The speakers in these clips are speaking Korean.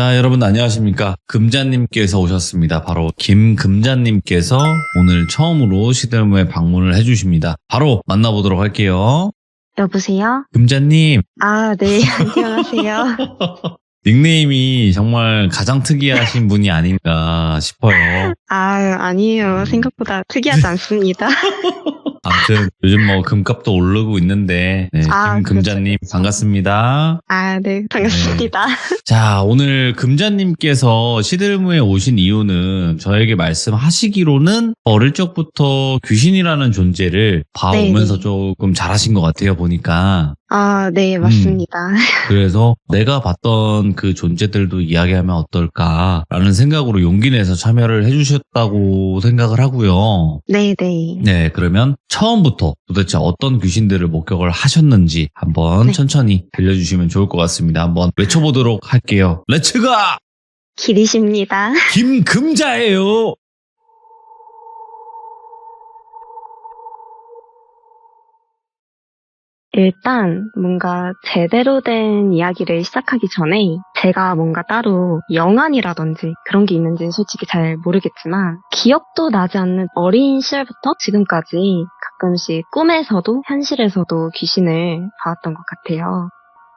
자, 여러분 안녕하십니까? 금자님께서 오셨습니다. 바로 김금자님께서 오늘 처음으로 시들무에 방문을 해주십니다. 바로 만나보도록 할게요. 여보세요? 금자님. 아, 네. 안녕하세요. 닉네임이 정말 가장 특이하신 분이 아닌가 싶어요. 아니에요. 생각보다 특이하지 않습니다. 아무튼 요즘 뭐 금값도 오르고 있는데 네, 김금자님 그렇죠. 반갑습니다. 네. 반갑습니다. 자, 오늘 금자님께서 시들무에 오신 이유는 저에게 말씀하시기로는 어릴 적부터 귀신이라는 존재를 봐오면서 네네. 조금 잘하신 것 같아요, 보니까. 네, 맞습니다. 그래서 내가 봤던 그 존재들도 이야기하면 어떨까라는 생각으로 용기 내서 참여를 해주셨다고 생각을 하고요. 네네. 네, 그러면 처음부터 도대체 어떤 귀신들을 목격을 하셨는지 한번 네. 천천히 들려주시면 좋을 것 같습니다. 한번 외쳐보도록 할게요. 렛츠가! 길이십니다. 김금자예요. 일단 뭔가 제대로 된 이야기를 시작하기 전에 제가 뭔가 따로 영안이라든지 그런 게 있는지는 솔직히 잘 모르겠지만 기억도 나지 않는 어린 시절부터 지금까지 가끔씩 꿈에서도 현실에서도 귀신을 봐왔던 것 같아요.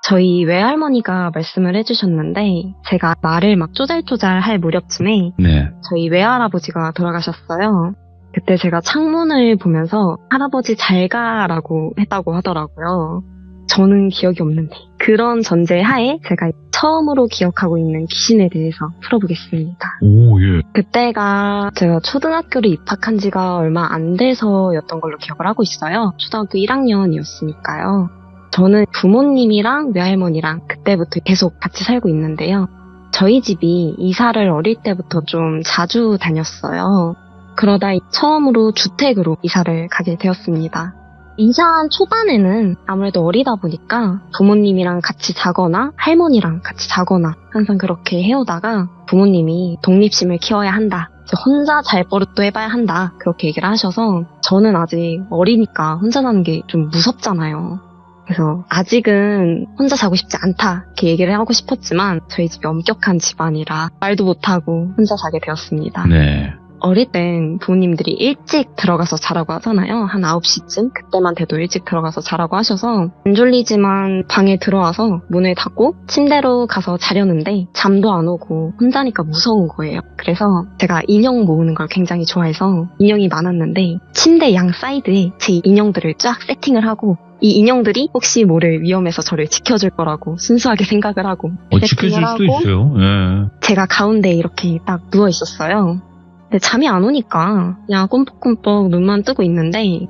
저희 외할머니가 말씀을 해주셨는데 제가 말을 막 쪼잘쪼잘 할 무렵쯤에 네. 저희 외할아버지가 돌아가셨어요. 그때 제가 창문을 보면서 할아버지 잘 가라고 했다고 하더라고요. 저는 기억이 없는데 그런 전제하에 제가 처음으로 기억하고 있는 귀신에 대해서 풀어보겠습니다. 오, 예. 그때가 제가 초등학교를 입학한 지가 얼마 안 돼서였던 걸로 기억을 하고 있어요. 초등학교 1학년이었으니까요. 저는 부모님이랑 외할머니랑 그때부터 계속 같이 살고 있는데요. 저희 집이 이사를 어릴 때부터 좀 자주 다녔어요. 그러다 처음으로 주택으로 이사를 가게 되었습니다. 이사한 초반에는 아무래도 어리다 보니까 부모님이랑 같이 자거나 할머니랑 같이 자거나 항상 그렇게 해오다가 부모님이 독립심을 키워야 한다. 혼자 잘 버릇도 해봐야 한다. 그렇게 얘기를 하셔서 저는 아직 어리니까 혼자 자는 게 좀 무섭잖아요. 그래서 아직은 혼자 자고 싶지 않다. 이렇게 얘기를 하고 싶었지만 저희 집이 엄격한 집안이라 말도 못하고 혼자 자게 되었습니다. 네. 어릴 땐 부모님들이 일찍 들어가서 자라고 하잖아요. 한 9시쯤? 그때만 돼도 일찍 들어가서 자라고 하셔서 안 졸리지만 방에 들어와서 문을 닫고 침대로 가서 자려는데 잠도 안 오고 혼자니까 무서운 거예요. 그래서 제가 인형 모으는 걸 굉장히 좋아해서 인형이 많았는데 침대 양 사이드에 제 인형들을 쫙 세팅을 하고 이 인형들이 혹시 모를 위험에서 저를 지켜줄 거라고 순수하게 생각을 하고 지켜줄 세팅을 수도 하고 있어요. 예. 제가 가운데에 이렇게 딱 누워 있었어요. 근데 잠이 안 오니까 그냥 꼼뻑꼼뻑 눈만 뜨고 있는데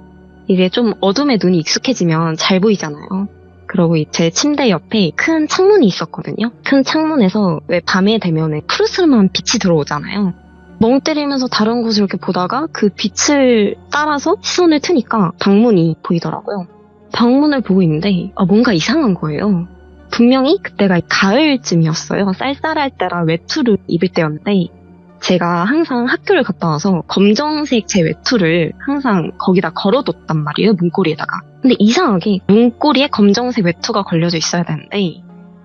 이게 좀 어둠에 눈이 익숙해지면 잘 보이잖아요. 그러고 제 침대 옆에 큰 창문이 있었거든요. 큰 창문에서 왜 밤에 되면 푸르스름한 빛이 들어오잖아요. 멍 때리면서 다른 곳을 이렇게 보다가 그 빛을 따라서 시선을 트니까 방문이 보이더라고요. 방문을 보고 있는데 뭔가 이상한 거예요. 분명히 그때가 가을쯤이었어요. 쌀쌀할 때라 외투를 입을 때였는데 제가 항상 학교를 갔다 와서 검정색 제 외투를 항상 거기다 걸어뒀단 말이에요. 문고리에다가. 근데 이상하게 문고리에 검정색 외투가 걸려져 있어야 되는데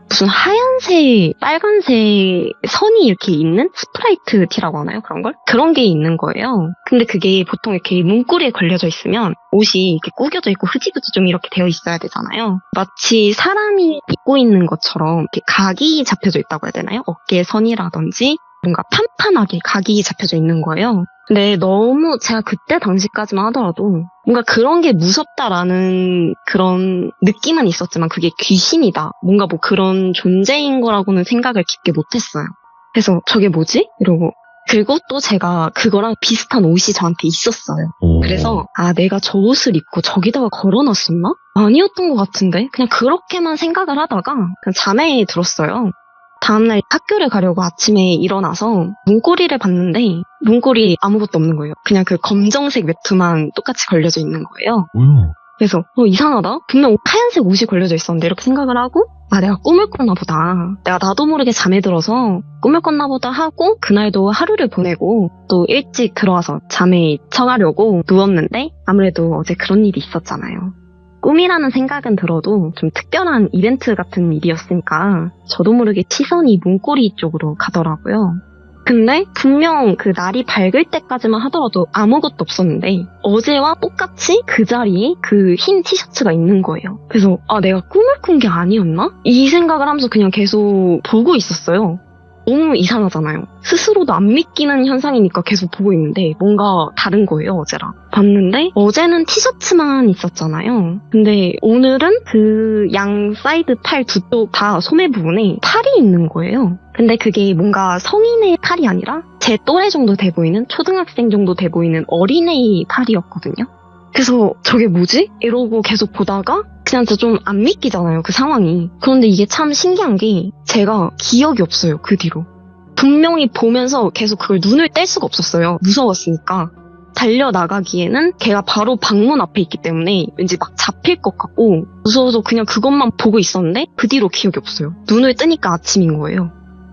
무슨 하얀색, 빨간색 선이 이렇게 있는 스프라이트 티라고 하나요? 그런 걸? 그런 게 있는 거예요. 근데 그게 보통 이렇게 문고리에 걸려져 있으면 옷이 이렇게 구겨져 있고 흐지부지 좀 이렇게 되어 있어야 되잖아요. 마치 사람이 입고 있는 것처럼 이렇게 각이 잡혀져 있다고 해야 되나요? 어깨에 선이라든지 뭔가 판판하게 각이 잡혀져 있는 거예요. 근데 너무 제가 그때 당시까지만 하더라도 뭔가 그런 게 무섭다라는 그런 느낌은 있었지만 그게 귀신이다. 뭔가 뭐 그런 존재인 거라고는 생각을 깊게 못했어요. 그래서 저게 뭐지? 이러고 그리고 또 제가 그거랑 비슷한 옷이 저한테 있었어요. 그래서 내가 저 옷을 입고 저기다가 걸어놨었나? 아니었던 것 같은데? 그냥 그렇게만 생각을 하다가 그냥 잠에 들었어요. 다음날 학교를 가려고 아침에 일어나서 문고리를 봤는데 문고리에 아무것도 없는 거예요. 그냥 그 검정색 외투만 똑같이 걸려져 있는 거예요. 그래서 이상하다. 분명 하얀색 옷이 걸려져 있었는데 이렇게 생각을 하고 내가 꿈을 꿨나 보다. 내가 나도 모르게 잠에 들어서 꿈을 꿨나 보다 하고 그날도 하루를 보내고 또 일찍 들어와서 잠에 청하려고 누웠는데 아무래도 어제 그런 일이 있었잖아요. 꿈이라는 생각은 들어도 좀 특별한 이벤트 같은 일이었으니까 저도 모르게 시선이 문고리 쪽으로 가더라고요. 근데 분명 그 날이 밝을 때까지만 하더라도 아무것도 없었는데 어제와 똑같이 그 자리에 그 흰 티셔츠가 있는 거예요. 그래서 내가 꿈을 꾼 게 아니었나? 이 생각을 하면서 그냥 계속 보고 있었어요. 너무 이상하잖아요. 스스로도 안 믿기는 현상이니까 계속 보고 있는데 뭔가 다른 거예요, 어제랑. 봤는데 어제는 티셔츠만 있었잖아요. 근데 오늘은 그 양 사이드 팔 두 쪽 다 소매 부분에 팔이 있는 거예요. 근데 그게 뭔가 성인의 팔이 아니라 제 또래 정도 돼 보이는, 초등학생 정도 돼 보이는 어린애의 팔이었거든요. 그래서 저게 뭐지? 이러고 계속 보다가 그냥 진짜 좀 안 믿기잖아요, 그 상황이. 그런데 이게 참 신기한 게 제가 기억이 없어요, 그 뒤로. 분명히 보면서 계속 그걸 눈을 뗄 수가 없었어요. 무서웠으니까. 달려나가기에는 걔가 바로 방문 앞에 있기 때문에 왠지 막 잡힐 것 같고 무서워서 그냥 그것만 보고 있었는데 그 뒤로 기억이 없어요. 눈을 뜨니까 아침인 거예요.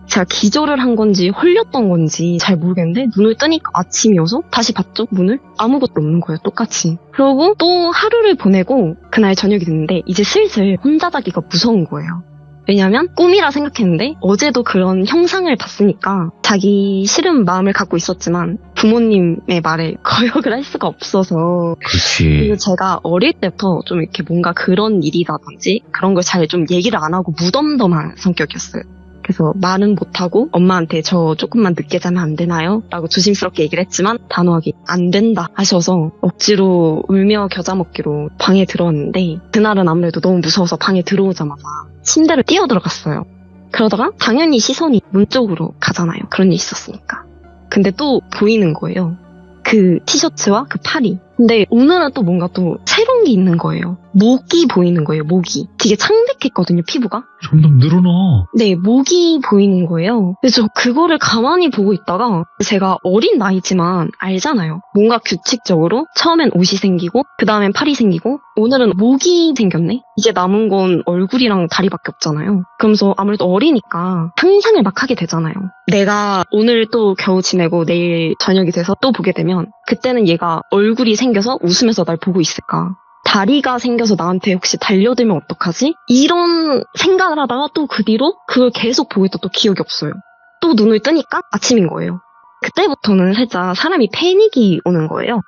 제가 기절을 한 건지 홀렸던 건지 잘 모르겠는데 눈을 뜨니까 아침이어서 다시 봤죠, 문을? 아무것도 없는 거예요, 똑같이. 그러고 또 하루를 보내고 그날 저녁이 됐는데 이제 슬슬 혼자 자기가 무서운 거예요. 왜냐면 꿈이라 생각했는데 어제도 그런 형상을 봤으니까 자기 싫은 마음을 갖고 있었지만 부모님의 말에 거역을 할 수가 없어서. 그렇지. 그리고 제가 어릴 때부터 좀 이렇게 뭔가 그런 일이라든지 그런 걸 잘 좀 얘기를 안 하고 무덤덤한 성격이었어요. 그래서 말은 못하고 엄마한테 저 조금만 늦게 자면 안 되나요? 라고 조심스럽게 얘기를 했지만 단호하게 안 된다 하셔서 억지로 울며 겨자 먹기로 방에 들어왔는데 그날은 아무래도 너무 무서워서 방에 들어오자마자 침대로 뛰어 들어갔어요. 그러다가 당연히 시선이 문 쪽으로 가잖아요. 그런 일이 있었으니까. 근데 또 보이는 거예요. 그 티셔츠와 그 팔이. 근데 오늘은 또 뭔가 또 새로운 게 있는 거예요. 목이 보이는 거예요, 목이. 되게 창백했거든요, 피부가. 점점 늘어나. 네, 목이 보이는 거예요. 그래서 저 그거를 가만히 보고 있다가 제가 어린 나이지만 알잖아요. 뭔가 규칙적으로 처음엔 옷이 생기고 그 다음엔 팔이 생기고 오늘은 목이 생겼네? 이제 남은 건 얼굴이랑 다리밖에 없잖아요. 그러면서 아무래도 어리니까 상상을 막 하게 되잖아요. 내가 오늘 또 겨우 지내고 내일 저녁이 돼서 또 보게 되면 그때는 얘가 얼굴이 생겨서 웃으면서 날 보고 있을까? 다리가 생겨서 나한테 혹시 달려들면 어떡하지? 이런 생각을 하다가 또 그 뒤로 그걸 계속 보고 있다 또 기억이 없어요. 또 눈을 뜨니까 아침인 거예요. 그때부터는 살짝 사람이 패닉이 오는 거예요.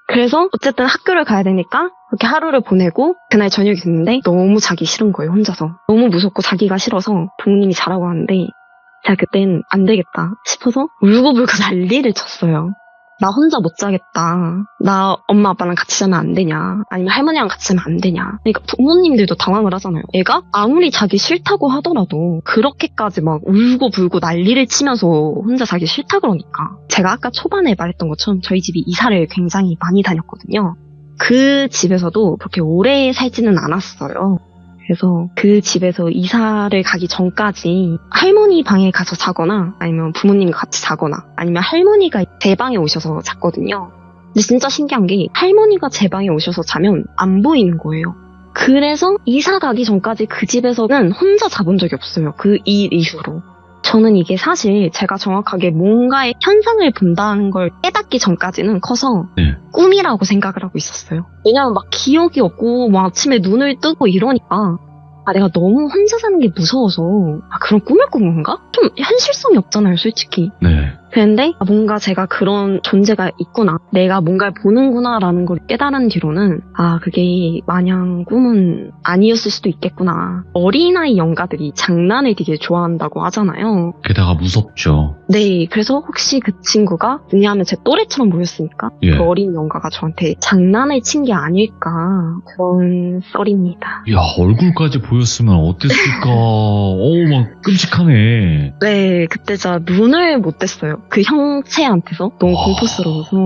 그래서 어쨌든 학교를 가야 되니까 그렇게 하루를 보내고 그날 저녁이 됐는데 너무 자기 싫은 거예요, 혼자서. 너무 무섭고 자기가 싫어서 부모님이 자라고 하는데 제가 그땐 안 되겠다 싶어서 울고불고 난리를 쳤어요. 나 혼자 못 자겠다. 나 엄마 아빠랑 같이 자면 안 되냐. 아니면 할머니랑 같이 자면 안 되냐. 그러니까 부모님들도 당황을 하잖아요. 애가 아무리 자기 싫다고 하더라도 그렇게까지 막 울고불고 난리를 치면서 혼자 자기 싫다 그러니까. 제가 아까 초반에 말했던 것처럼 저희 집이 이사를 굉장히 많이 다녔거든요. 그 집에서도 그렇게 오래 살지는 않았어요. 그래서 그 집에서 이사를 가기 전까지 할머니 방에 가서 자거나 아니면 부모님과 같이 자거나 아니면 할머니가 제 방에 오셔서 잤거든요. 근데 진짜 신기한 게 할머니가 제 방에 오셔서 자면 안 보이는 거예요. 그래서 이사 가기 전까지 그 집에서는 혼자 자본 적이 없어요. 그 일 이후로. 저는 이게 사실 제가 정확하게 뭔가의 현상을 본다는 걸 깨닫기 전까지는 커서 꿈이라고 생각을 하고 있었어요. 왜냐면 막 기억이 없고 막 아침에 눈을 뜨고 이러니까 내가 너무 혼자 사는 게 무서워서 그런 꿈을 꾼 건가? 좀 현실성이 없잖아요, 솔직히. 네. 그런데 뭔가 제가 그런 존재가 있구나, 내가 뭔가를 보는구나 라는 걸 깨달은 뒤로는 그게 마냥 꿈은 아니었을 수도 있겠구나. 어린아이 영가들이 장난을 되게 좋아한다고 하잖아요. 게다가 무섭죠. 네, 그래서 혹시 그 친구가 왜냐하면 제 또래처럼 보였으니까 예. 그 어린 영가가 저한테 장난을 친 게 아닐까, 그런 썰입니다. 야, 얼굴까지 보였으면 어땠을까. 막 끔찍하네. 네, 그때 진짜 눈을 못 뗐어요. 그 형체한테서 너무 공포스러워서.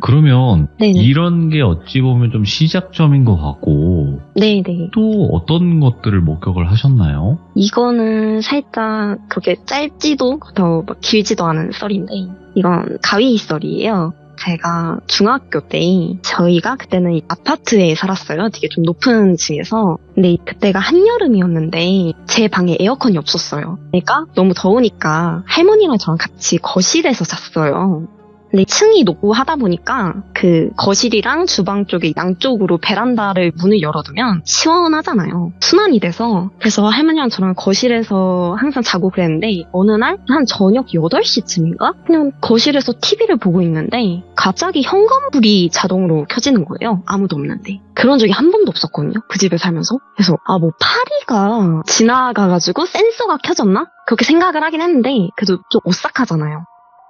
그러면 네네. 이런 게 어찌 보면 좀 시작점인 것 같고 네네. 또 어떤 것들을 목격을 하셨나요? 이거는 살짝 그렇게 짧지도 더 막 길지도 않은 썰인데 이건 가위 썰이에요. 제가 중학교 때 저희가 그때는 아파트에 살았어요. 되게 좀 높은 층에서. 근데 그때가 한여름이었는데 제 방에 에어컨이 없었어요. 그러니까 너무 더우니까 할머니랑 저랑 같이 거실에서 잤어요. 근데 층이 높고 하다 보니까 그 거실이랑 주방 쪽에 양쪽으로 베란다를 문을 열어두면 시원하잖아요. 순환이 돼서. 그래서 할머니랑 저랑 거실에서 항상 자고 그랬는데 어느 날 한 저녁 8시쯤인가? 그냥 거실에서 TV를 보고 있는데 갑자기 현관불이 자동으로 켜지는 거예요. 아무도 없는데. 그런 적이 한 번도 없었거든요. 그 집에 살면서. 그래서 뭐 파리가 지나가가지고 센서가 켜졌나? 그렇게 생각을 하긴 했는데 그래도 좀 오싹하잖아요.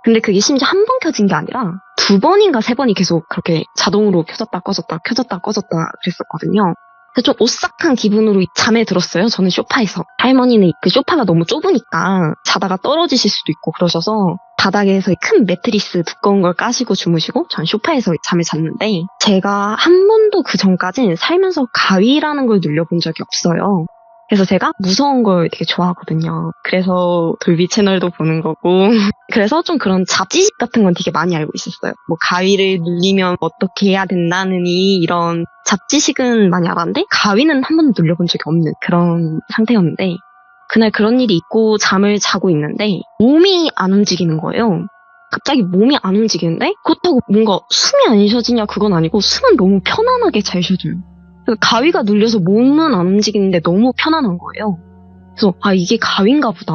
근데 그게 심지어 한 번 켜진 게 아니라 2번인가 3번이 계속 그렇게 자동으로 켜졌다 꺼졌다 켜졌다 꺼졌다 그랬었거든요. 그래서 좀 오싹한 기분으로 잠에 들었어요. 저는 소파에서. 할머니는 그 소파가 너무 좁으니까 자다가 떨어지실 수도 있고 그러셔서 바닥에서 큰 매트리스 두꺼운 걸 까시고 주무시고 전 소파에서 잠을 잤는데 제가 한 번도 그 전까진 살면서 가위라는 걸 눌려본 적이 없어요. 그래서 제가 무서운 걸 되게 좋아하거든요. 그래서 돌비 채널도 보는 거고 그래서 좀 그런 잡지식 같은 건 되게 많이 알고 있었어요. 뭐 가위를 눌리면 어떻게 해야 된다느니 이런 잡지식은 많이 알았는데 가위는 한 번도 눌려본 적이 없는 그런 상태였는데 그날 그런 일이 있고 잠을 자고 있는데 몸이 안 움직이는 거예요. 갑자기 몸이 안 움직이는데 그렇다고 뭔가 숨이 안 쉬어지냐 그건 아니고 숨은 너무 편안하게 잘 쉬어져요. 가위가 눌려서 몸은 안 움직이는데 너무 편안한 거예요. 그래서 이게 가위인가 보다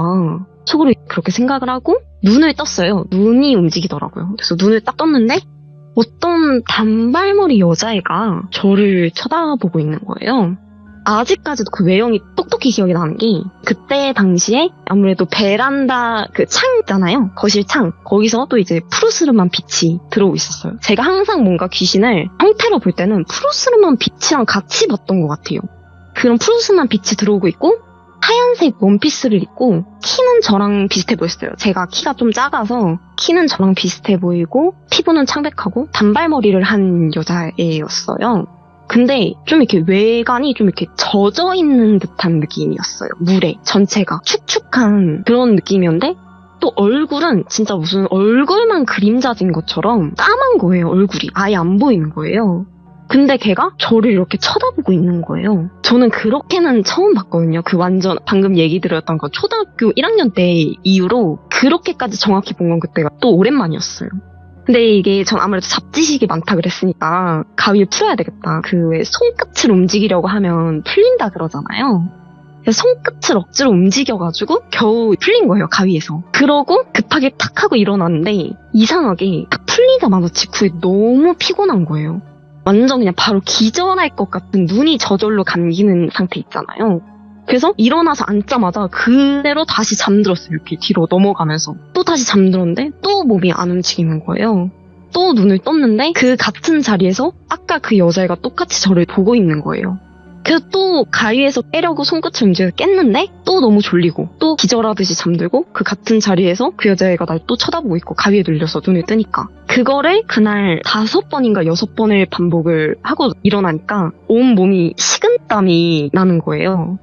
속으로 그렇게 생각을 하고 눈을 떴어요. 눈이 움직이더라고요. 그래서 눈을 딱 떴는데 어떤 단발머리 여자애가 저를 쳐다보고 있는 거예요. 아직까지도 그 외형이 똑똑히 기억이 나는 게 그때 당시에 아무래도 베란다 그 창 있잖아요. 거실 창. 거기서 또 이제 푸르스름한 빛이 들어오고 있었어요. 제가 항상 뭔가 귀신을 형태로 볼 때는 푸르스름한 빛이랑 같이 봤던 것 같아요. 그런 푸르스름한 빛이 들어오고 있고 하얀색 원피스를 입고 키는 저랑 비슷해 보였어요. 제가 키가 좀 작아서 키는 저랑 비슷해 보이고 피부는 창백하고 단발머리를 한 여자애였어요. 근데 좀 이렇게 외관이 좀 이렇게 젖어 있는 듯한 느낌이었어요. 물에 전체가 축축한 그런 느낌이었는데 또 얼굴은 진짜 무슨 얼굴만 그림자진 것처럼 까만 거예요. 얼굴이 아예 안 보이는 거예요. 근데 걔가 저를 이렇게 쳐다보고 있는 거예요. 저는 그렇게는 처음 봤거든요. 그 완전 방금 얘기 드렸던 거 초등학교 1학년 때 이후로 그렇게까지 정확히 본 건 그때가 또 오랜만이었어요. 근데 이게 전 아무래도 잡지식이 많다 그랬으니까 가위를 풀어야 되겠다. 그 왜 손끝을 움직이려고 하면 풀린다 그러잖아요. 그래서 손끝을 억지로 움직여가지고 겨우 풀린 거예요, 가위에서. 그러고 급하게 탁 하고 일어났는데 이상하게 딱 풀리자마자 직후에 너무 피곤한 거예요. 완전 그냥 바로 기절할 것 같은 눈이 저절로 감기는 상태 있잖아요. 그래서 일어나서 앉자마자 그대로 다시 잠들었어요. 이렇게 뒤로 넘어가면서. 또 다시 잠들었는데 또 몸이 안 움직이는 거예요. 또 눈을 떴는데 그 같은 자리에서 아까 그 여자애가 똑같이 저를 보고 있는 거예요. 그래서 또 가위에서 깨려고 손끝을 움직여서 깼는데 또 너무 졸리고 또 기절하듯이 잠들고 그 같은 자리에서 그 여자애가 날 또 쳐다보고 있고 가위에 눌려서 눈을 뜨니까 그거를 그날 5번인가 6번을 반복을 하고 일어나니까 온 몸이 식은땀이 나는 거예요.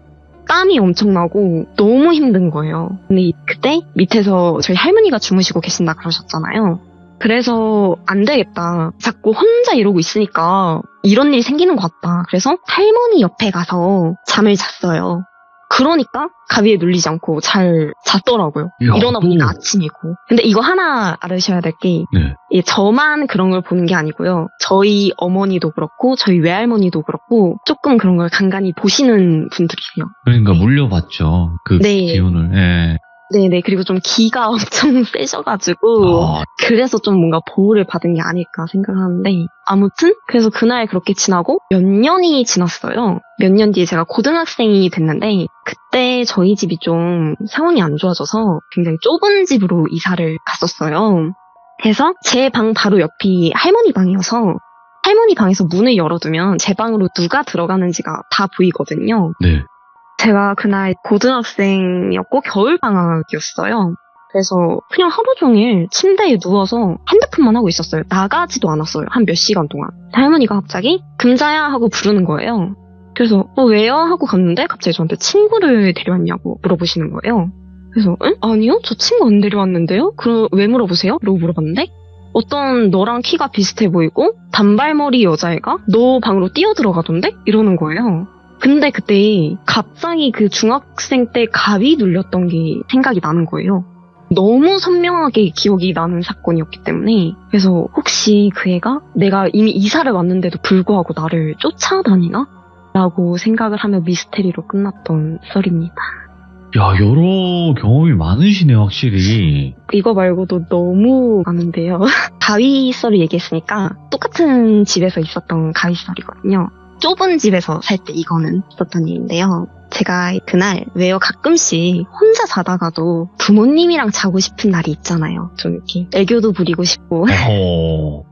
땀이 엄청나고 너무 힘든 거예요. 근데 그때 밑에서 저희 할머니가 주무시고 계신다 그러셨잖아요. 그래서 안 되겠다. 자꾸 혼자 이러고 있으니까 이런 일이 생기는 것 같다. 그래서 할머니 옆에 가서 잠을 잤어요. 그러니까 가위에 눌리지 않고 잘 잤더라고요. 야, 일어나 보니까 아침이고. 근데 이거 하나 알으셔야 될 게 저만 그런 걸 보는 게 아니고요. 저희 어머니도 그렇고 저희 외할머니도 그렇고 조금 그런 걸 간간히 보시는 분들이세요. 그러니까 물려봤죠. 그 기운을. 예. 네네. 그리고 좀 기가 엄청 세셔가지고 그래서 좀 뭔가 보호를 받은 게 아닐까 생각하는데 아무튼 그래서 그날 그렇게 지나고 몇 년이 지났어요. 몇 년 뒤에 제가 고등학생이 됐는데 그때 저희 집이 좀 상황이 안 좋아져서 굉장히 좁은 집으로 이사를 갔었어요. 그래서 제 방 바로 옆이 할머니 방이어서 할머니 방에서 문을 열어두면 제 방으로 누가 들어가는지가 다 보이거든요. 네. 제가 그날 고등학생이었고 겨울방학이었어요. 그래서 그냥 하루 종일 침대에 누워서 핸드폰만 하고 있었어요. 나가지도 않았어요. 한 몇 시간 동안. 할머니가 갑자기 금자야 하고 부르는 거예요. 그래서 왜요? 하고 갔는데 갑자기 저한테 친구를 데려왔냐고 물어보시는 거예요. 그래서 아니요? 저 친구 안 데려왔는데요? 그럼 왜 물어보세요? 라고 물어봤는데 어떤 너랑 키가 비슷해 보이고 단발머리 여자애가 너 방으로 뛰어들어가던데? 이러는 거예요. 근데 그때 갑자기 그 중학생 때 가위 눌렸던 게 생각이 나는 거예요. 너무 선명하게 기억이 나는 사건이었기 때문에 그래서 혹시 그 애가 내가 이미 이사를 왔는데도 불구하고 나를 쫓아다니나? 라고 생각을 하며 미스테리로 끝났던 썰입니다. 야, 여러 경험이 많으시네요, 확실히. 이거 말고도 너무 많은데요. 가위 썰을 얘기했으니까 똑같은 집에서 있었던 가위 썰이거든요. 좁은 집에서 살 때 이거는 있었던 일인데요. 제가 그날 왜요 가끔씩 혼자 자다가도 부모님이랑 자고 싶은 날이 있잖아요. 좀 이렇게 애교도 부리고 싶고.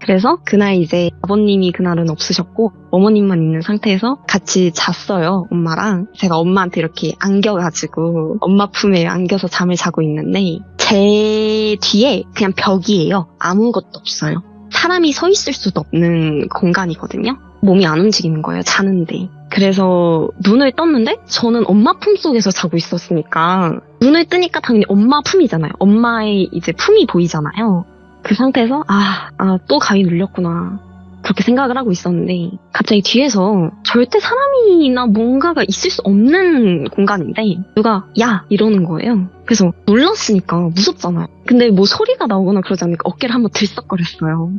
그래서 그날 이제 아버님이 그날은 없으셨고 어머님만 있는 상태에서 같이 잤어요. 엄마랑. 제가 엄마한테 이렇게 안겨가지고 엄마 품에 안겨서 잠을 자고 있는데 제 뒤에 그냥 벽이에요. 아무것도 없어요. 사람이 서 있을 수도 없는 공간이거든요. 몸이 안 움직이는 거예요. 자는데. 그래서 눈을 떴는데 저는 엄마 품속에서 자고 있었으니까 눈을 뜨니까 당연히 엄마 품이잖아요. 엄마의 이제 품이 보이잖아요. 그 상태에서 또 가위 눌렸구나. 그렇게 생각을 하고 있었는데 갑자기 뒤에서 절대 사람이나 뭔가가 있을 수 없는 공간인데 누가 야 이러는 거예요. 그래서 놀랐으니까 무섭잖아요. 근데 뭐 소리가 나오거나 그러지 않으니까 어깨를 한번 들썩거렸어요.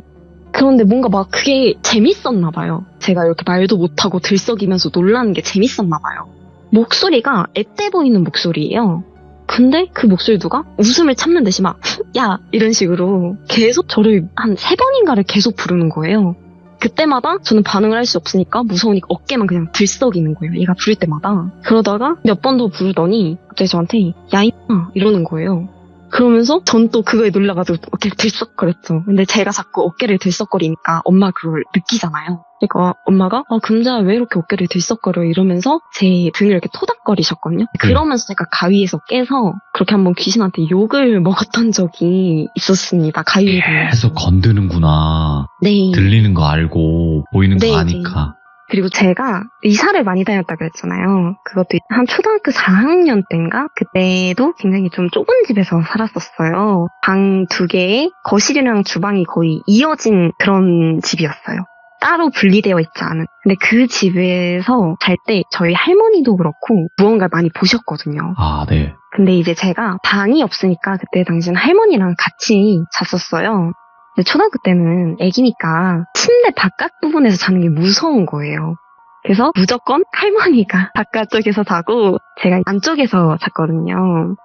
그런데 뭔가 막 그게 재밌었나 봐요. 제가 이렇게 말도 못하고 들썩이면서 놀라는 게 재밌었나 봐요. 목소리가 앳돼 보이는 목소리예요. 근데 그 목소리 누가 웃음을 참는 듯이 막 야 이런 식으로 계속 저를 한 3번인가를 계속 부르는 거예요. 그때마다 저는 반응을 할 수 없으니까 무서우니까 어깨만 그냥 들썩이는 거예요. 얘가 부를 때마다. 그러다가 몇 번 더 부르더니 갑자기 저한테 야 이마 이러는 거예요. 그러면서 전 또 그거에 놀라가지고 어깨를 들썩거렸죠. 근데 제가 자꾸 어깨를 들썩거리니까 엄마가 그걸 느끼잖아요. 그러니까 엄마가 금자야 왜 이렇게 어깨를 들썩거려 이러면서 제 등을 이렇게 토닥거리셨거든요. 그러면서 제가 가위에서 깨서 그렇게 한번 귀신한테 욕을 먹었던 적이 있었습니다. 가위에 대해서. 계속 건드는구나. 네. 들리는 거 알고 보이는 거 네, 아니까. 그리고 제가 이사를 많이 다녔다 그랬잖아요. 그것도 한 초등학교 4학년 때인가? 그때도 굉장히 좀 좁은 집에서 살았었어요. 방 2개에 거실이랑 주방이 거의 이어진 그런 집이었어요. 따로 분리되어 있지 않은. 근데 그 집에서 잘 때 저희 할머니도 그렇고 무언가를 많이 보셨거든요. 아, 네. 근데 이제 제가 방이 없으니까 그때 당시엔 할머니랑 같이 잤었어요. 근데 초등학교 때는 애기니까 침대 바깥 부분에서 자는 게 무서운 거예요. 그래서 무조건 할머니가 바깥쪽에서 자고 제가 안쪽에서 잤거든요.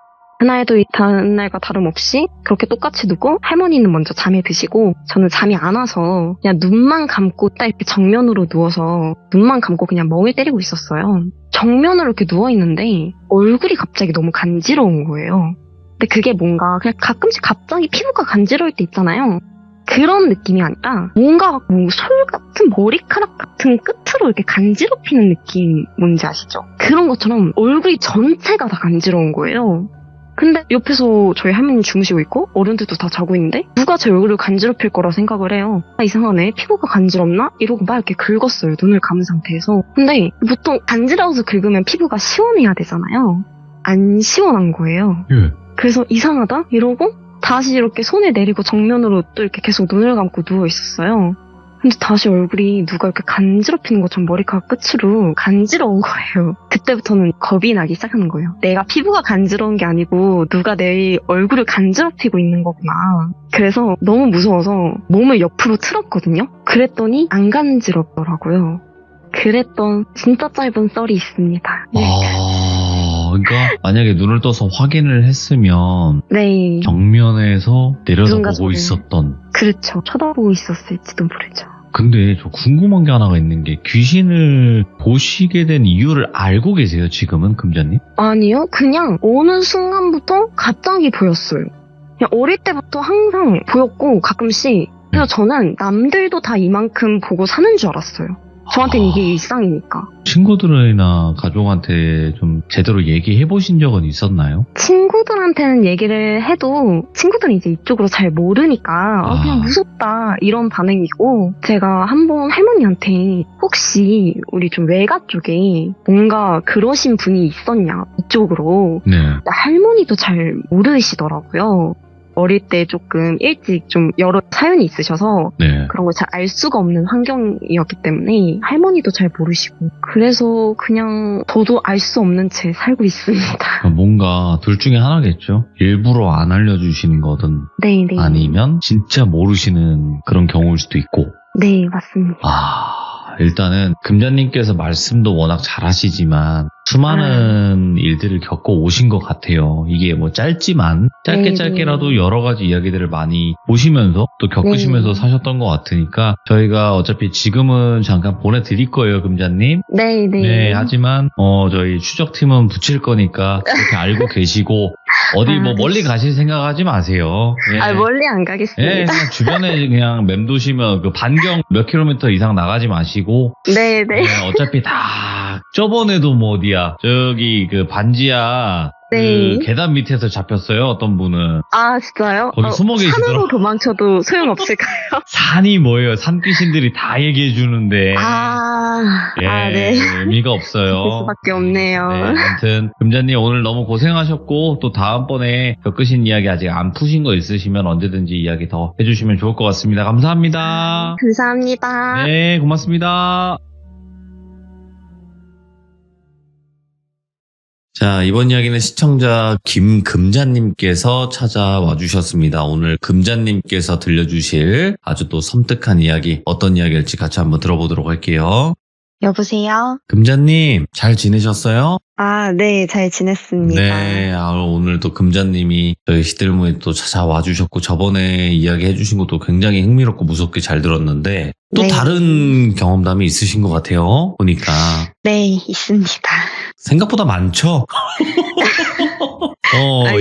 그날도 다른 날과 다름없이 그렇게 똑같이 두고 할머니는 먼저 잠에 드시고 저는 잠이 안 와서 그냥 눈만 감고 딱 이렇게 정면으로 누워서 눈만 감고 그냥 멍을 때리고 있었어요. 정면으로 이렇게 누워있는데 얼굴이 갑자기 너무 간지러운 거예요. 근데 그게 뭔가 그냥 가끔씩 갑자기 피부가 간지러울 때 있잖아요. 그런 느낌이 아니라 뭔가 솔 같은 머리카락 같은 끝으로 이렇게 간지럽히는 느낌 뭔지 아시죠? 그런 것처럼 얼굴이 전체가 다 간지러운 거예요. 근데 옆에서 저희 할머니 주무시고 있고 어른들도 다 자고 있는데 누가 제 얼굴을 간지럽힐 거라 생각을 해요. 이상하네 피부가 간지럽나? 이러고 막 이렇게 긁었어요. 눈을 감은 상태에서. 근데 보통 간지러워서 긁으면 피부가 시원해야 되잖아요. 안 시원한 거예요. 예. 그래서 이상하다? 이러고 다시 이렇게 손을 내리고 정면으로 또 이렇게 계속 눈을 감고 누워 있었어요. 근데 다시 얼굴이 누가 이렇게 간지럽히는 것처럼 머리카락 끝으로 간지러운 거예요. 그때부터는 겁이 나기 시작하는 거예요. 내가 피부가 간지러운 게 아니고 누가 내 얼굴을 간지럽히고 있는 거구나. 그래서 너무 무서워서 몸을 옆으로 틀었거든요. 그랬더니 안 간지럽더라고요. 그랬던 진짜 짧은 썰이 있습니다. 그러니까 만약에 눈을 떠서 확인을 했으면 네. 정면에서 내려다보고 저를. 있었던. 그렇죠. 쳐다보고 있었을지도 모르죠. 근데 저 궁금한 게 하나가 있는 게 귀신을 보시게 된 이유를 알고 계세요, 지금은 금자님? 아니요. 그냥 어느 순간부터 갑자기 보였어요. 그냥 어릴 때부터 항상 보였고 가끔씩. 그래서 저는 남들도 다 이만큼 보고 사는 줄 알았어요. 저한테는 이게 일상이니까. 친구들이나 가족한테 좀 제대로 얘기해 보신 적은 있었나요? 친구들한테는 얘기를 해도 친구들은 이제 이쪽으로 잘 모르니까 그냥 무섭다 이런 반응이고 제가 한번 할머니한테 혹시 우리 좀 외가 쪽에 뭔가 그러신 분이 있었냐 이쪽으로. 네. 할머니도 잘 모르시더라고요. 어릴 때 조금 일찍 좀 여러 사연이 있으셔서 네. 그런 걸 잘 알 수가 없는 환경이었기 때문에 할머니도 잘 모르시고 그래서 그냥 저도 알 수 없는 채 살고 있습니다. 뭔가 둘 중에 하나겠죠. 일부러 안 알려주시는 거든 네네. 아니면 진짜 모르시는 그런 경우일 수도 있고. 네, 맞습니다. 일단은 금자님께서 말씀도 워낙 잘하시지만 수많은 일들을 겪어 오신 것 같아요. 이게 뭐 짧지만 짧게라도 여러 가지 이야기들을 많이 보시면서 또 겪으시면서 사셨던 것 같으니까 저희가 어차피 지금은 잠깐 보내드릴 거예요, 금자님. 네네. 네, 하지만 저희 추적팀은 붙일 거니까 그렇게 알고 계시고 어디 뭐 멀리 가실 생각하지 마세요. 예. 멀리 안 가겠습니다. 예, 그냥 주변에 그냥 맴도시면 그 반경 몇 킬로미터 이상 나가지 마시고. 네네. 네, 어차피 다 저번에도 뭐 어디야 저기 그 반지하 네. 그 계단 밑에서 잡혔어요, 어떤 분은. 진짜요? 거기 숨어 계시더라고요. 산으로 도망쳐도 소용없을까요? 산이 뭐예요? 산 귀신들이 다 얘기해 주는데. 네. 의미가 없어요. 그 수밖에 없네요. 네, 아무튼 금자님 오늘 너무 고생하셨고 또 다음번에 겪으신 이야기 아직 안 푸신 거 있으시면 언제든지 이야기 더 해주시면 좋을 것 같습니다. 감사합니다. 감사합니다. 네, 고맙습니다. 자, 이번 이야기는 시청자 김금자님께서 찾아와 주셨습니다. 오늘 금자님께서 들려주실 아주 또 섬뜩한 이야기, 어떤 이야기일지 같이 한번 들어보도록 할게요. 여보세요? 금자님, 잘 지내셨어요? 네, 잘 지냈습니다. 네, 오늘 또 금자님이 저희 시들무에 또 찾아와 주셨고, 저번에 이야기 해주신 것도 굉장히 흥미롭고 무섭게 잘 들었는데, 또 네. 다른 경험담이 있으신 것 같아요, 보니까. 네, 있습니다. 생각보다 많죠?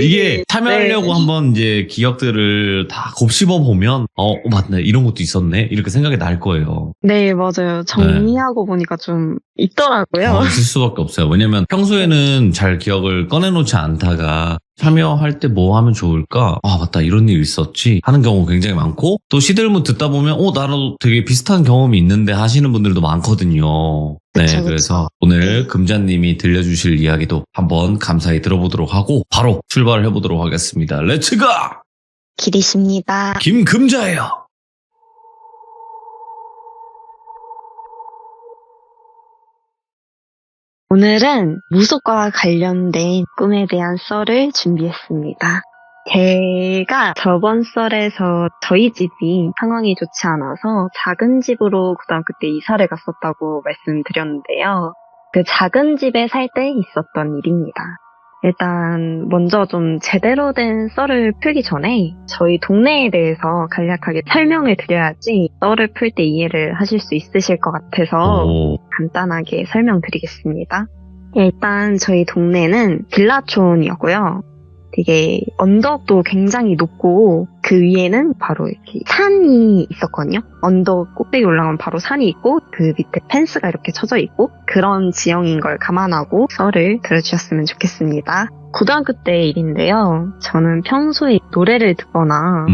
이게 참여하려고 네. 한번 이제 기억들을 다 곱씹어 보면, 맞네, 이런 것도 있었네, 이렇게 생각이 날 거예요. 네, 맞아요. 정리하고 보니까 좀 있더라고요. 있을 수밖에 없어요. 왜냐면 평소에는 잘 기억을 꺼내놓지 않다가 참여할 때 뭐 하면 좋을까? 맞다, 이런 일 있었지 하는 경우가 굉장히 많고, 또 시들무 듣다 보면 나도 되게 비슷한 경험이 있는데 하시는 분들도 많거든요. 네, 그쵸. 그래서 오늘 금자님이 들려주실 이야기도 한번 감사히 들어보도록 하고 바로 출발을 해보도록 하겠습니다. 렛츠가! 길이십니다. 김금자예요. 오늘은 무속과 관련된 꿈에 대한 썰을 준비했습니다. 제가 저번 썰에서 저희 집이 상황이 좋지 않아서 작은 집으로 고등학교 때 이사를 갔었다고 말씀드렸는데요. 그 작은 집에 살 때 있었던 일입니다. 일단 먼저 좀 제대로 된 썰을 풀기 전에 저희 동네에 대해서 간략하게 설명을 드려야지 썰을 풀 때 이해를 하실 수 있으실 것 같아서 간단하게 설명드리겠습니다. 일단 저희 동네는 빌라촌이었고요. 되게 언덕도 굉장히 높고 그 위에는 바로 이렇게 산이 있었거든요. 언덕 꼭대기 올라가면 바로 산이 있고 그 밑에 펜스가 이렇게 쳐져 있고 그런 지형인 걸 감안하고 썰을 들어주셨으면 좋겠습니다. 고등학교 때 일인데요. 저는 평소에 노래를 듣거나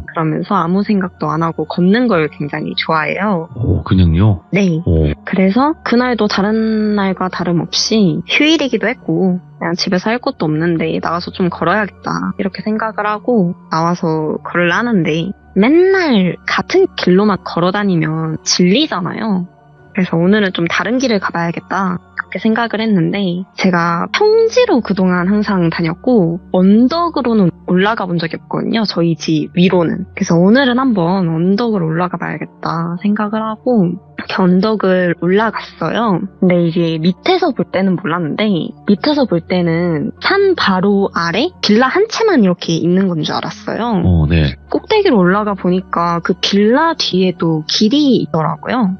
그러면서 아무 생각도 안 하고 걷는 걸 굉장히 좋아해요. 그냥요? 네. 그래서 그날도 다른 날과 다름없이 휴일이기도 했고 그냥 집에서 할 것도 없는데 나가서 좀 걸어야겠다 이렇게 생각을 하고 나와서 걸으려 하는데 맨날 같은 길로만 걸어다니면 질리잖아요. 그래서 오늘은 좀 다른 길을 가봐야겠다 그렇게 생각을 했는데 제가 평지로 그동안 항상 다녔고 언덕으로는 올라가 본 적이 없거든요. 저희 집 위로는. 그래서 오늘은 한번 언덕을 올라가 봐야겠다 생각을 하고 이렇게 언덕을 올라갔어요. 근데 이게 밑에서 볼 때는 몰랐는데 밑에서 볼 때는 산 바로 아래 빌라 한 채만 이렇게 있는 건 줄 알았어요. 네. 꼭대기로 올라가 보니까 그 빌라 뒤에도 길이 있더라고요.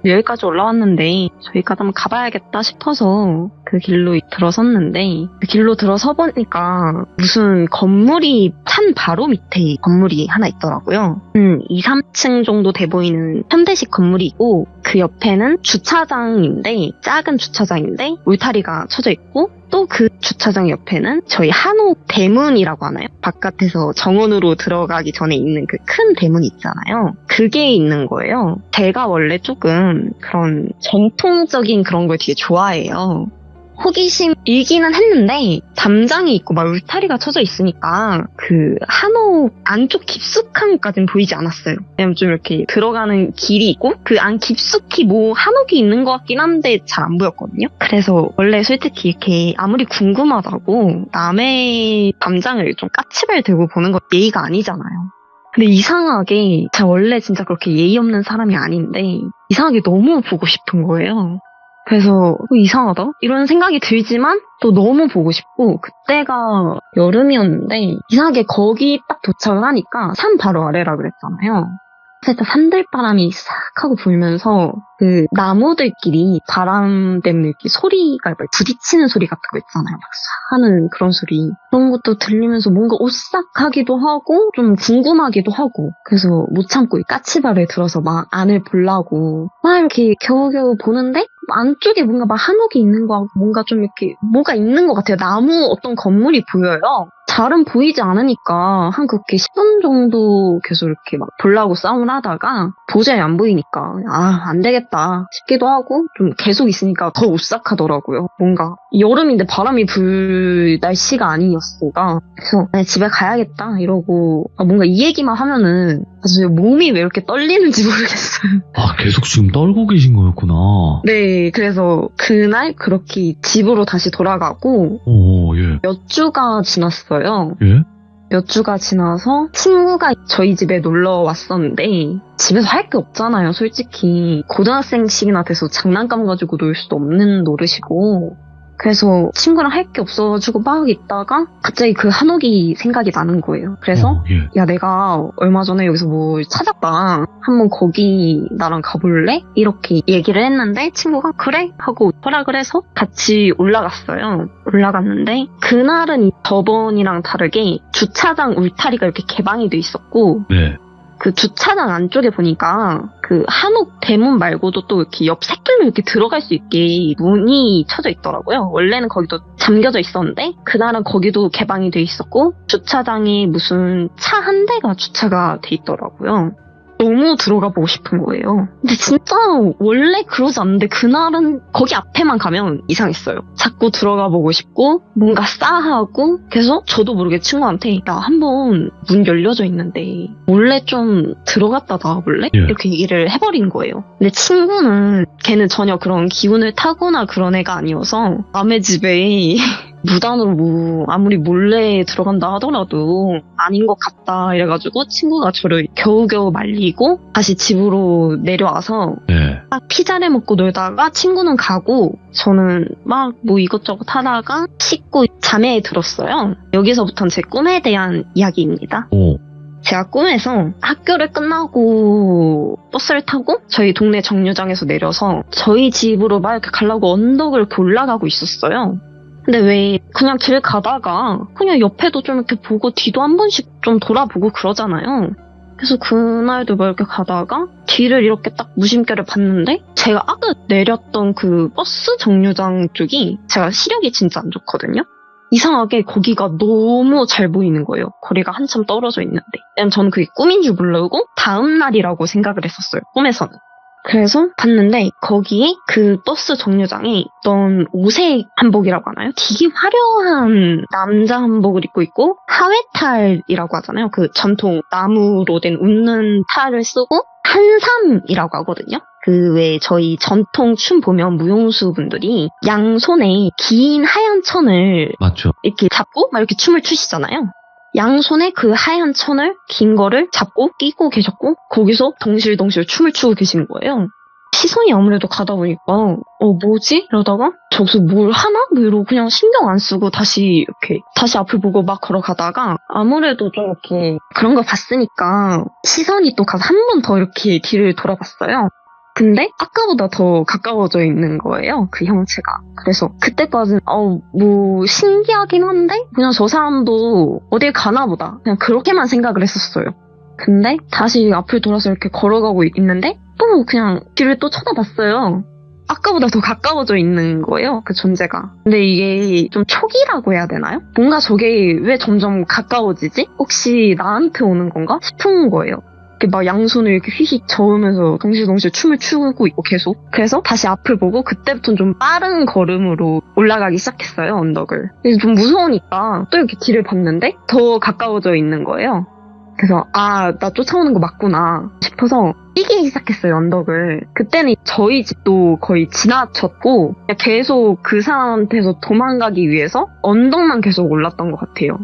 여기까지 올라왔는데 저기까지 한번 가봐야겠다 싶어서 그 길로 들어섰는데 그 길로 들어서 보니까 무슨 건물이 산 바로 밑에 건물이 하나 있더라고요. 2, 3층 정도 돼 보이는 현대식 건물이고 그 옆에는 주차장인데 작은 주차장인데 울타리가 쳐져 있고 또 그 주차장 옆에는 저희 한옥 대문이라고 하나요? 바깥에서 정원으로 들어가기 전에 있는 그 큰 대문 있잖아요. 그게 있는 거예요. 제가 원래 조금 그런 전통적인 그런 걸 되게 좋아해요. 호기심이기는 했는데 담장이 있고 막 울타리가 쳐져 있으니까 그 한옥 안쪽 깊숙함까진 보이지 않았어요. 왜냐면 좀 이렇게 들어가는 길이 있고 그 안 깊숙이 뭐 한옥이 있는 것 같긴 한데 잘 안 보였거든요. 그래서 원래 솔직히 이렇게 아무리 궁금하다고 남의 담장을 좀 까치발 들고 보는 건 예의가 아니잖아요. 근데 이상하게 제가 원래 진짜 그렇게 예의 없는 사람이 아닌데 이상하게 너무 보고 싶은 거예요. 그래서 이상하다? 이런 생각이 들지만 또 너무 보고 싶고 그때가 여름이었는데 이상하게 거기 딱 도착을 하니까 산 바로 아래라 그랬잖아요. 살짝 산들바람이 싹 하고 불면서 그 나무들끼리 바람 때문에 이렇게 소리가 막 부딪히는 소리 같은 거 있잖아요. 막 싹 하는 그런 소리. 그런 것도 들리면서 뭔가 오싹하기도 하고 좀 궁금하기도 하고 그래서 못 참고 이 까치발을 들어서 막 안을 보려고 막 이렇게 겨우겨우 보는데 안쪽에 뭔가 막 한옥이 있는 거 같고 뭔가 좀 이렇게 뭐가 있는 것 같아요. 나무 어떤 건물이 보여요. 잘은 보이지 않으니까 한 그렇게 10분 정도 계속 이렇게 막 보려고 싸움을 하다가 도저히 안 보이니까 안 되겠다 싶기도 하고 좀 계속 있으니까 더 오싹하더라고요. 뭔가 여름인데 바람이 불 날씨가 아니었으니까 그래서 집에 가야겠다 이러고 뭔가 이 얘기만 하면은 사실 몸이 왜 이렇게 떨리는지 모르겠어요. 계속 지금 떨고 계신 거였구나. 네, 그래서 그날 그렇게 집으로 다시 돌아가고 예. 몇 주가 지났어요. 예? 몇 주가 지나서 친구가 저희 집에 놀러 왔었는데 집에서 할 게 없잖아요, 솔직히. 고등학생식이나 돼서 장난감 가지고 놀 수도 없는 노릇이고. 그래서 친구랑 할 게 없어가지고 막 있다가 갑자기 그 한옥이 생각이 나는 거예요. 그래서 예. 야, 내가 얼마 전에 여기서 뭘 찾았다. 한번 거기 나랑 가볼래? 이렇게 얘기를 했는데 친구가 그래? 하고 허락을 해서 같이 올라갔어요. 올라갔는데 그날은 저번이랑 다르게 주차장 울타리가 이렇게 개방이 돼 있었고 네. 그 주차장 안쪽에 보니까 그 한옥 대문 말고도 또 이렇게 옆 새길로 이렇게 들어갈 수 있게 문이 쳐져 있더라고요. 원래는 거기도 잠겨져 있었는데 그날은 거기도 개방이 돼 있었고 주차장에 무슨 차 한 대가 주차가 돼 있더라고요. 너무 들어가 보고 싶은 거예요. 근데 진짜 원래 그러지 않는데 그날은 거기 앞에만 가면 이상했어요. 자꾸 들어가 보고 싶고 뭔가 싸하고 그래서 저도 모르게 친구한테 야, 한번 문 열려져 있는데 몰래 좀 들어갔다 나와볼래? 예. 이렇게 얘기를 해버린 거예요. 근데 친구는 걔는 전혀 그런 기운을 타거나 그런 애가 아니어서 남의 집에 무단으로 뭐 아무리 몰래 들어간다 하더라도 아닌 것 같다 이래가지고 친구가 저를 겨우겨우 말리고 다시 집으로 내려와서 네. 딱 피자를 먹고 놀다가 친구는 가고 저는 막 뭐 이것저것 하다가 씻고 잠에 들었어요. 여기서부터는 제 꿈에 대한 이야기입니다. 제가 꿈에서 학교를 끝나고 버스를 타고 저희 동네 정류장에서 내려서 저희 집으로 막 이렇게 가려고 언덕을 이렇게 올라가고 있었어요. 근데 왜 그냥 길 가다가 그냥 옆에도 좀 이렇게 보고 뒤도 한 번씩 좀 돌아보고 그러잖아요. 그래서 그날도 막 이렇게 가다가 뒤를 이렇게 딱 무심결에 봤는데 제가 아까 내렸던 그 버스 정류장 쪽이 제가 시력이 진짜 안 좋거든요. 이상하게 거기가 너무 잘 보이는 거예요. 거리가 한참 떨어져 있는데. 왜냐면 저는 그게 꿈인 줄 모르고 다음 날이라고 생각을 했었어요. 꿈에서는. 그래서 봤는데 거기에 그 버스 정류장에 있던 오색 한복이라고 하나요? 되게 화려한 남자 한복을 입고 있고 하회탈이라고 하잖아요. 그 전통 나무로 된 웃는 탈을 쓰고 한삼이라고 하거든요. 그 왜 저희 전통 춤 보면 무용수 분들이 양손에 긴 하얀 천을 맞죠. 이렇게 잡고 막 이렇게 춤을 추시잖아요. 양손에 그 하얀 천을 긴 거를 잡고 끼고 계셨고 거기서 동실동실 춤을 추고 계시는 거예요. 시선이 아무래도 가다 보니까 뭐지? 이러다가 저기서 뭘 하나? 뭐 이러고 그냥 신경 안 쓰고 다시 앞을 보고 막 걸어가다가 아무래도 좀 이렇게 그런 걸 봤으니까 시선이 또 가서 한 번 더 이렇게 뒤를 돌아봤어요. 근데 아까보다 더 가까워져 있는 거예요, 그 형체가. 그래서 그때까지는 뭐 신기하긴 한데 그냥 저 사람도 어딜 가나 보다 그냥 그렇게만 생각을 했었어요. 근데 다시 앞을 돌아서 이렇게 걸어가고 있는데 또 그냥 뒤를 또 쳐다봤어요. 아까보다 더 가까워져 있는 거예요, 그 존재가. 근데 이게 좀 촉이라고 해야 되나요? 뭔가 저게 왜 점점 가까워지지? 혹시 나한테 오는 건가? 싶은 거예요. 이렇게 막 양손을 이렇게 휘휘 저으면서 동시에 춤을 추고 있고 계속. 그래서 다시 앞을 보고 그때부터는 좀 빠른 걸음으로 올라가기 시작했어요, 언덕을. 그래서 좀 무서우니까 또 이렇게 뒤를 봤는데 더 가까워져 있는 거예요. 그래서 나 쫓아오는 거 맞구나 싶어서 뛰기 시작했어요, 언덕을. 그때는 저희 집도 거의 지나쳤고 그냥 계속 그 사람한테서 도망가기 위해서 언덕만 계속 올랐던 것 같아요.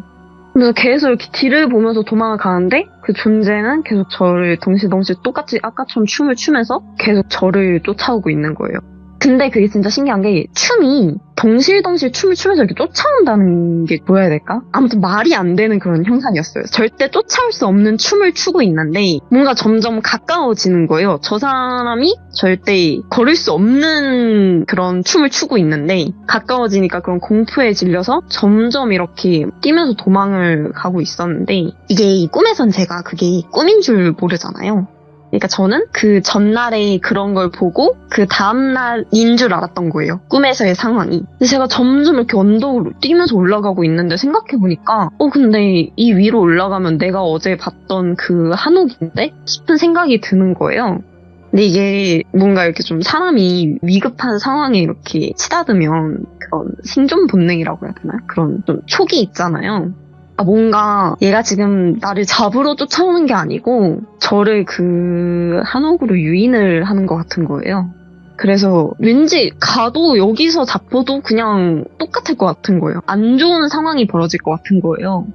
그래서 계속 이렇게 뒤를 보면서 도망을 가는데 그 존재는 계속 저를 동시에 똑같이 아까처럼 춤을 추면서 계속 저를 쫓아오고 있는 거예요. 근데 그게 진짜 신기한 게 춤이 덩실덩실 춤을 추면서 이렇게 쫓아온다는 게 뭐라 해야 될까? 아무튼 말이 안 되는 그런 형상이었어요. 절대 쫓아올 수 없는 춤을 추고 있는데 뭔가 점점 가까워지는 거예요. 저 사람이 절대 걸을 수 없는 그런 춤을 추고 있는데 가까워지니까 그런 공포에 질려서 점점 이렇게 뛰면서 도망을 가고 있었는데 이게 이 꿈에선 제가 그게 꿈인 줄 모르잖아요. 그러니까 저는 그 전날에 그런 걸 보고 그 다음날인 줄 알았던 거예요. 꿈에서의 상황이. 근데 제가 점점 이렇게 언덕으로 뛰면서 올라가고 있는데 생각해보니까 근데 이 위로 올라가면 내가 어제 봤던 그 한옥인데? 싶은 생각이 드는 거예요. 근데 이게 뭔가 이렇게 좀 사람이 위급한 상황에 이렇게 치닫으면 그런 생존 본능이라고 해야 되나요? 그런 좀 촉이 있잖아요. 뭔가 얘가 지금 나를 잡으러 쫓아오는 게 아니고 저를 그 한옥으로 유인을 하는 것 같은 거예요. 그래서 왠지 가도 여기서 잡혀도 그냥 똑같을 것 같은 거예요. 안 좋은 상황이 벌어질 것 같은 거예요.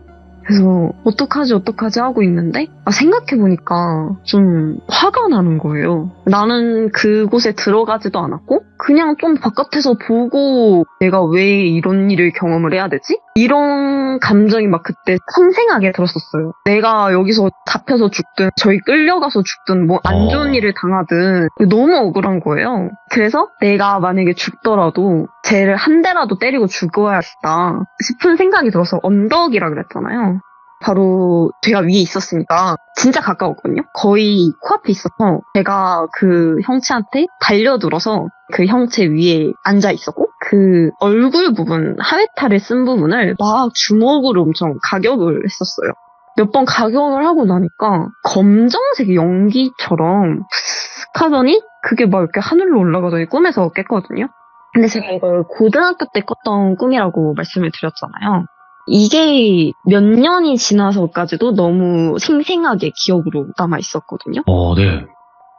그래서 어떡하지 하고 있는데 생각해보니까 좀 화가 나는 거예요. 나는 그곳에 들어가지도 않았고 그냥 좀 바깥에서 보고 내가 왜 이런 일을 경험을 해야 되지? 이런 감정이 막 그때 생생하게 들었었어요. 내가 여기서 잡혀서 죽든 저희 끌려가서 죽든 뭐 안 좋은 일을 당하든 너무 억울한 거예요. 그래서 내가 만약에 죽더라도 쟤를 한 대라도 때리고 죽어야겠다 싶은 생각이 들어서 언덕이라 그랬잖아요. 바로 제가 위에 있었으니까 진짜 가까웠거든요. 거의 코앞에 있어서 제가 그 형체한테 달려들어서 그 형체 위에 앉아 있었고 그 얼굴 부분, 하회탈을 쓴 부분을 막 주먹으로 엄청 가격을 했었어요. 몇 번 가격을 하고 나니까 검정색 연기처럼 푸슥 하더니 그게 막 이렇게 하늘로 올라가더니 꿈에서 깼거든요. 근데 제가 이걸 고등학교 때 꿨던 꿈이라고 말씀을 드렸잖아요. 이게 몇 년이 지나서까지도 너무 생생하게 기억으로 남아 있었거든요. 네.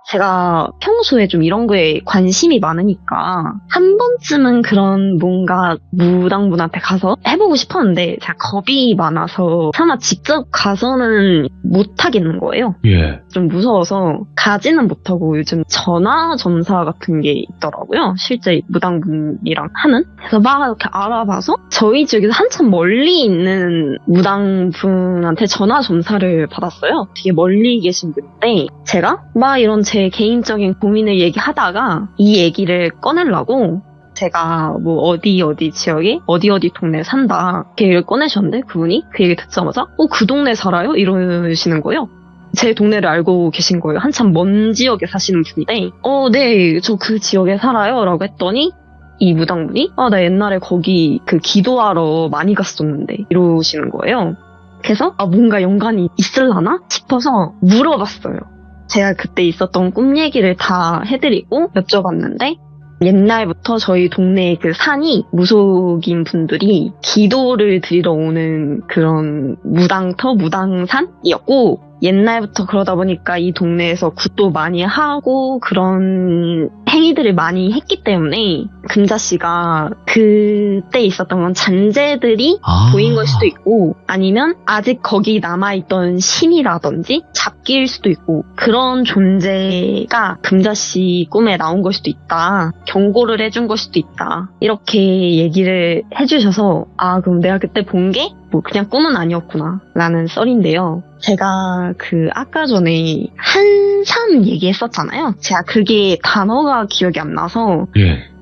제가 평소에 좀 이런 거에 관심이 많으니까 한 번쯤은 그런 뭔가 무당분한테 가서 해보고 싶었는데 제가 겁이 많아서 차마 직접 가서는 못 하겠는 거예요. 예. 좀 무서워서 가지는 못하고 요즘 전화점사 같은 게 있더라고요. 실제 무당분이랑 하는. 그래서 막 이렇게 알아봐서 저희 지역에서 한참 멀리 있는 무당분한테 전화점사를 받았어요. 되게 멀리 계신 분인데 제가 막 이런 제 개인적인 고민을 얘기하다가 이 얘기를 꺼내려고 제가 뭐 어디 지역에 어디 동네에 산다 이렇게 얘기를 꺼내셨는데 그분이 그 얘기 듣자마자 그 동네 살아요? 이러시는 거예요. 제 동네를 알고 계신 거예요. 한참 먼 지역에 사시는 분인데 네, 저 그 지역에 살아요 라고 했더니 이 무당분이 나 옛날에 거기 그 기도하러 많이 갔었는데 이러시는 거예요. 그래서 뭔가 연관이 있을라나 싶어서 물어봤어요. 제가 그때 있었던 꿈 얘기를 다 해드리고 여쭤봤는데 옛날부터 저희 동네에 그 산이 무속인 분들이 기도를 드리러 오는 그런 무당산이었고 옛날부터 그러다 보니까 이 동네에서 굿도 많이 하고 그런 행위들을 많이 했기 때문에 금자씨가 그때 있었던 건 잔재들이 보인 걸 수도 있고 아니면 아직 거기 남아있던 신이라든지 잡기일 수도 있고 그런 존재가 금자씨 꿈에 나온 걸 수도 있다. 경고를 해준 걸 수도 있다. 이렇게 얘기를 해주셔서 그럼 내가 그때 본 게 뭐 그냥 꿈은 아니었구나 라는 썰인데요. 제가 아까 전에 한삼 얘기했었잖아요. 제가 그게 단어가 기억이 안 나서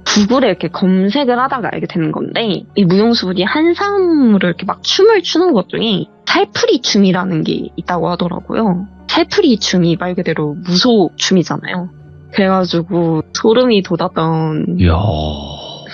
구글에 이렇게 검색을 하다가 알게 되는 건데 이 무용수분이 한삼으로 이렇게 막 춤을 추는 것 중에 살풀이 춤이라는 게 있다고 하더라고요. 살풀이 춤이 말 그대로 무속 춤이잖아요. 그래가지고 소름이 돋았던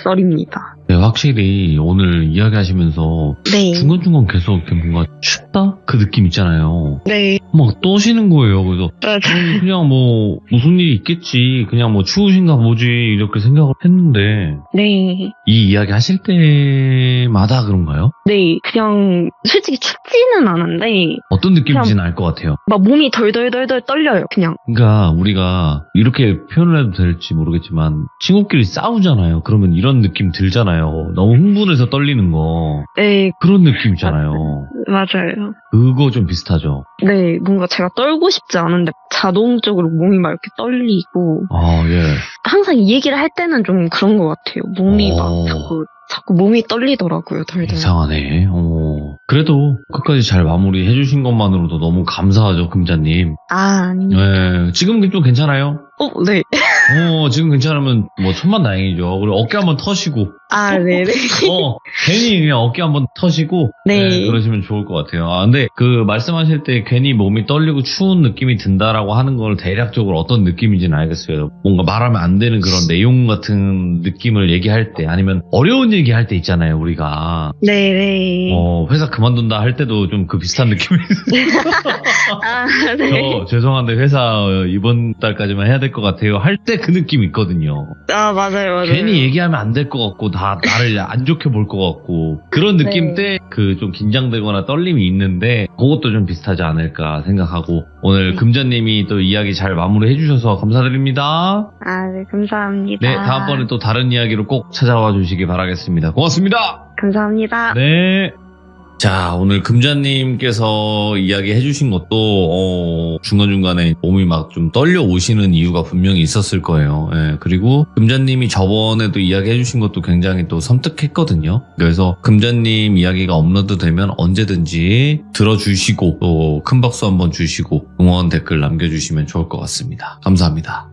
썰입니다. 네, 확실히 오늘 이야기하시면서 네. 중간중간 계속 이렇게 뭔가 춥다? 그 느낌 있잖아요. 네. 막 떠시는 거예요. 그래서 맞아요. 그냥 뭐 무슨 일이 있겠지. 그냥 뭐 추우신가 보지. 이렇게 생각을 했는데 네. 이 이야기 하실 때마다 그런가요? 네. 그냥 솔직히 춥지는 않은데 어떤 느낌인지는 알 것 같아요. 막 몸이 덜덜덜덜 떨려요. 그냥. 그러니까 우리가 이렇게 표현을 해도 될지 모르겠지만 친구끼리 싸우잖아요. 그러면 이런 느낌 들잖아요. 너무 흥분해서 떨리는 거. 네. 그런 느낌이잖아요. 맞아요. 그거 좀 비슷하죠. 네. 뭔가 제가 떨고 싶지 않은데 자동적으로 몸이 막 이렇게 떨리고 아, 예. 항상 이 얘기를 할 때는 좀 그런 것 같아요. 몸이 막 오. 자꾸 몸이 떨리더라고요. 덜덜. 이상하네. 그래도 끝까지 잘 마무리 해주신 것만으로도 너무 감사하죠, 금자님. 아, 아닙니다. 네. 지금은 좀 괜찮아요? 네. 지금 괜찮으면 뭐 천만다행이죠. 그리고 어깨 한번 터시고. 아, 네네. 괜히 그냥 어깨 한번 터시고. 네. 그러시면 좋을 것 같아요. 아, 근데 그 말씀하실 때 괜히 몸이 떨리고 추운 느낌이 든다라고 하는 걸 대략적으로 어떤 느낌인지는 알겠어요. 뭔가 말하면 안 되는 그런 내용 같은 느낌을 얘기할 때 아니면 어려운 얘기 할 때 있잖아요, 우리가. 네네. 회사 그만둔다 할 때도 좀 그 비슷한 느낌이 아, 네. 죄송한데 회사 이번 달까지만 해야 될 것 같아요. 할 때 그 느낌 있거든요. 아, 맞아요. 괜히 얘기하면 안 될 것 같고 다 나를 안 좋게 볼 것 같고 그런 느낌 네. 때 그 좀 긴장되거나 떨림이 있는데 그것도 좀 비슷하지 않을까 생각하고 오늘 네. 금자님이 또 이야기 잘 마무리해 주셔서 감사드립니다. 아, 네. 감사합니다. 네, 다음번에 또 다른 이야기로 꼭 찾아와 주시기 바라겠습니다. 고맙습니다. 감사합니다. 네. 자, 오늘 금자님께서 이야기 해주신 것도, 중간중간에 몸이 막 좀 떨려 오시는 이유가 분명히 있었을 거예요. 예, 그리고 금자님이 저번에도 이야기 해주신 것도 굉장히 또 섬뜩했거든요. 그래서 금자님 이야기가 업로드 되면 언제든지 들어주시고, 또 큰 박수 한번 주시고, 응원 댓글 남겨주시면 좋을 것 같습니다. 감사합니다.